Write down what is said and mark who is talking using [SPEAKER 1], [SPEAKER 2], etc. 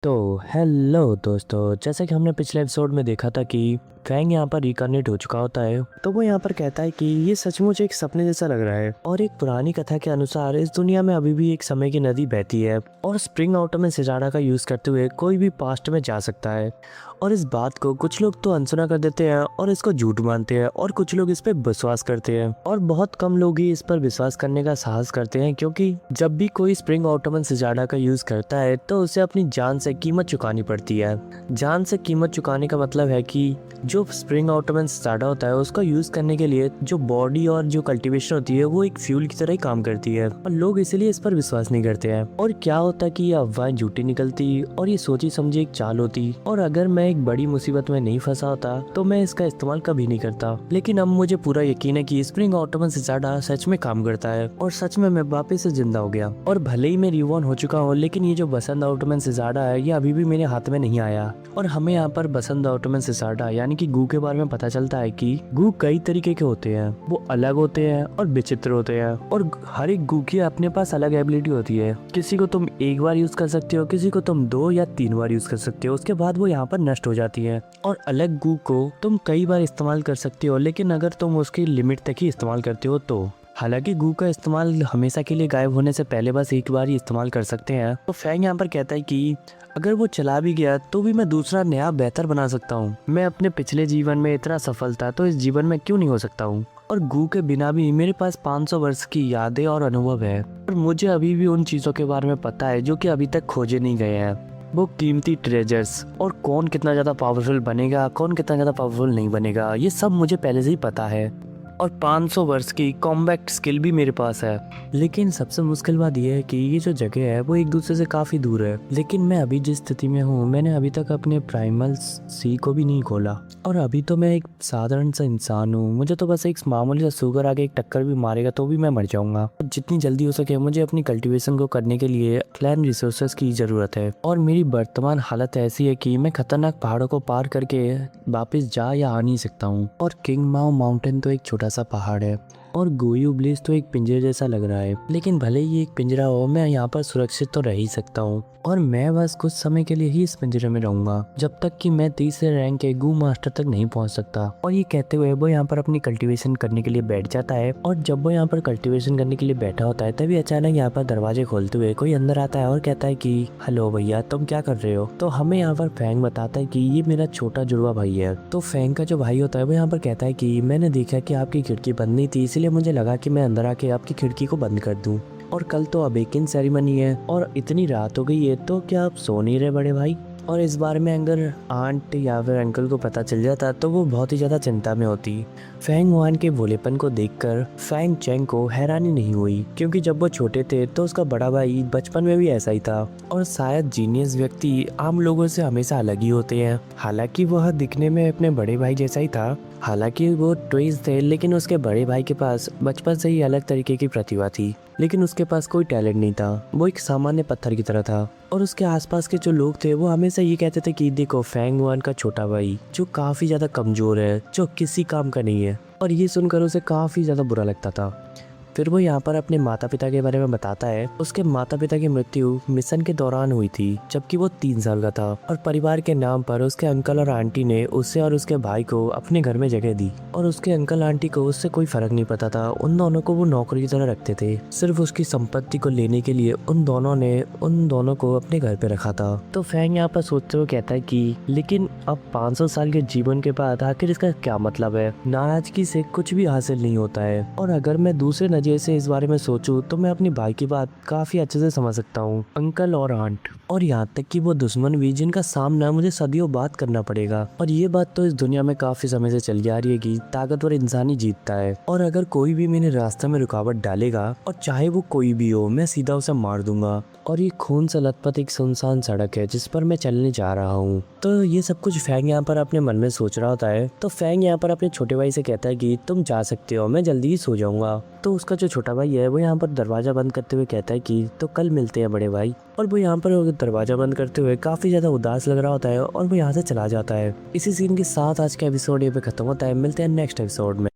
[SPEAKER 1] तो हेलो दोस्तों, जैसा कि हमने पिछले एपिसोड में देखा था कि फैंग यहाँ पर रिकॉर्नेट हो चुका होता है। तो वो यहाँ पर कहता है कि ये सचमुच एक सपने जैसा लग रहा है और एक पुरानी कथा के अनुसार इस दुनिया में अभी भी एक समय की नदी बहती है और स्प्रिंग ऑटम में सिजारा का यूज करते हुए कोई भी पास्ट में जा सकता है। और इस बात को कुछ लोग तो अनसुना कर देते हैं और इसको झूठ मानते हैं और कुछ लोग इस पर विश्वास करते हैं और बहुत कम लोग ही इस पर विश्वास करने का साहस करते हैं, क्योंकि जब भी कोई स्प्रिंग ऑटोमन सिजारा का यूज करता है तो उसे अपनी जान से कीमत चुकानी पड़ती है। जान से कीमत चुकाने का मतलब है कि जो स्प्रिंग ऑटोमन सिजारा होता है उसका यूज करने के लिए जो बॉडी और जो कल्टीवेशन होती है वो एक फ्यूल की तरह ही काम करती है और लोग इसलिए इस पर विश्वास नहीं करते हैं। और क्या होता कि ये अफवाहें झूठी निकलती और ये सोची समझी एक चाल होती, और अगर मैं एक बड़ी मुसीबत में नहीं फंसा होता तो मैं इसका इस्तेमाल कभी नहीं करता। लेकिन अब मुझे पूरा यकीन है कि स्प्रिंग ऑटोमन सिजारा सच में काम करता है और सच में मैं वापस से जिंदा हो गया। और भले ही मैं रिवॉर्न हो चुका हूँ, लेकिन ये जो बसंत ऑटोमन सिजारा है ये अभी भी मेरे हाथ में नहीं आया। और हमें यहाँ पर बसंत ऑटोमन सिजारा यानी कि गू के बारे में पता चलता है कि गू कई तरीके के होते हैं, वो अलग होते हैं और विचित्र होते हैं और हर एक गू की अपने पास अलग एबिलिटी होती है। किसी को तुम एक बार यूज कर सकते हो, किसी को तुम 2 या 3 बार यूज कर सकते हो, उसके बाद वो यहाँ पर नष्ट हो जाती है। और अलग गू को तुम कई बार इस्तेमाल कर सकते हो, लेकिन अगर तुम उसकी लिमिट तक ही इस्तेमाल करते हो तो। हालांकि गू का इस्तेमाल हमेशा के लिए गायब होने से पहले बस एक बार ही इस्तेमाल कर सकते हैं। तो फैंग यहाँ पर कहता है कि अगर वो चला भी गया तो भी मैं दूसरा नया बेहतर बना सकता हूँ। मैं अपने पिछले जीवन में इतना सफल था तो इस जीवन में क्यों नहीं हो सकता हूँ। और गू के बिना भी मेरे पास 500 वर्ष की यादें और अनुभव है और मुझे अभी भी उन चीजों के बारे में पता है जो कि अभी तक खोजे नहीं गए हैं, वो कीमती ट्रेजर्स। और कौन कितना ज्यादा पावरफुल बनेगा, कौन कितना ज्यादा पावरफुल नहीं बनेगा, ये सब मुझे पहले से ही पता है। और 500 वर्ष की कॉम्बैट स्किल भी मेरे पास है। लेकिन सबसे मुश्किल बात यह है कि ये जो जगह है वो एक दूसरे से काफी दूर है। लेकिन मैं अभी जिस स्थिति में हूँ, मैंने अभी तक अपने प्राइमल सी को भी नहीं खोला और अभी तो मैं एक साधारण सा इंसान हूँ। मुझे तो बस एक मामूली सा शुगर आके एक टक्कर भी मारेगा तो भी मैं मर जाऊंगा। जितनी जल्दी हो सके मुझे अपनी कल्टीवेशन को करने के लिए प्लान रिसोर्सेज की जरूरत है। और मेरी वर्तमान हालत ऐसी है कि मैं खतरनाक पहाड़ों को पार करके वापस जा या आ नहीं सकता हूँ। और किंग माओ माउंटेन तो एक छोटा सा पहाड़ है और गोयू ब्लेस तो एक पिंजरे जैसा लग रहा है। लेकिन भले ही एक पिंजरा हो, मैं यहाँ पर सुरक्षित तो रह ही सकता हूँ और मैं बस कुछ समय के लिए ही इस पिंजरे में रहूंगा, जब तक कि मैं 30 रैंक के गू मास्टर तक नहीं पहुँच सकता। और ये कहते हुए वो यहाँ पर अपनी कल्टीवेशन करने के लिए बैठ जाता है। और जब वो यहाँ पर कल्टीवेशन करने के लिए बैठा होता है तभी अचानक यहाँ पर दरवाजे खोलते हुए कोई अंदर आता है और कहता है कि हेलो भैया, तुम क्या कर रहे हो। तो हमें यहाँ पर फैंग बताता है कि ये मेरा छोटा जुड़वा भाई है। तो फैंग का जो भाई होता है वो यहाँ पर कहता है कि मैंने देखा कि आपकी खिड़की बंद नहीं थी, इसलिए मुझे लगा कि मैं अंदर आके आपकी खिड़की को बंद कर दूं। और कल तो अवेकिन सेरेमनी है और इतनी रात हो गई है, तो क्या आप सो नहीं रहे बड़े भाई। और इस बारे में अगर आंट या फिर अंकल को पता चल जाता तो वो बहुत ही ज़्यादा चिंता में होती। फैंग वान के भोलेपन को देखकर फैंग चैंग को हैरानी नहीं हुई, क्योंकि जब वो छोटे थे तो उसका बड़ा भाई बचपन में भी ऐसा ही था। और शायद जीनियस व्यक्ति आम लोगों से हमेशा अलग ही होते हैं। हालांकि वह दिखने में अपने बड़े भाई जैसा ही था, हालांकि वो ट्विंस थे, लेकिन उसके बड़े भाई के पास बचपन से ही अलग तरीके की प्रतिभा थी। लेकिन उसके पास कोई टैलेंट नहीं था, वो एक सामान्य पत्थर की तरह था। और उसके आसपास के जो लोग थे वो हमेशा ये कहते थे कि देखो फैंग वान का छोटा भाई जो काफी ज्यादा कमजोर है, जो किसी काम का नहीं है। और ये सुनकर उसे काफी ज्यादा बुरा लगता था। फिर वो यहाँ पर अपने माता पिता के बारे में बताता है। उसके माता पिता की मृत्यु मिशन के दौरान हुई थी, जबकि वो 3 साल का था। और परिवार के नाम पर उसके अंकल और आंटी ने उसे और उसके भाई को अपने घर में जगह दी। और उसके अंकल आंटी को उससे कोई फर्क नहीं पड़ता था, उन दोनों को वो नौकरी की तरह रखते थे। सिर्फ उसकी संपत्ति को लेने के लिए उन दोनों ने उन दोनों को अपने घर पे रखा था। तो फैंग यहाँ पर सोचते हुए कहता है कि लेकिन अब 500 साल के जीवन के बाद आखिर इसका क्या मतलब है। नाराजगी से कुछ भी हासिल नहीं होता है। और अगर मैं दूसरे नजरिए से इस बारे में सोचूं तो मैं अपनी भाई की बात काफी अच्छे से समझ सकता हूँ, अंकल और आंट। और यहाँ तक कि वो दुश्मन भी जिनका सामना मुझे सदियों बाद करना पड़ेगा। और ये बात तो इस दुनिया में काफी समय से चली आ रही है कि ताकतवर इंसान ही जीतता है। और अगर कोई भी मेरे रास्ते में रुकावट डालेगा, और चाहे वो कोई भी हो, मैं सीधा उसे मार दूंगा। और ये खून से लथपथ एक सुनसान सड़क है जिस पर मैं चलने जा रहा हूँ। तो ये सब कुछ फैंग यहाँ पर अपने मन में सोच रहा होता है। तो फैंग यहाँ पर अपने छोटे भाई से कहता है कि तुम जा सकते हो, मैं जल्दी ही सो जाऊंगा। तो उसका जो छोटा भाई है वो यहाँ पर दरवाजा बंद करते हुए कहता है कि तो कल मिलते हैं बड़े भाई। और वो यहाँ पर दरवाजा बंद करते हुए काफी ज्यादा उदास लग रहा होता है और वो यहाँ से चला जाता है। इसी सीन के साथ आज का एपिसोड ये पे खत्म होता है। मिलते हैं नेक्स्ट एपिसोड में।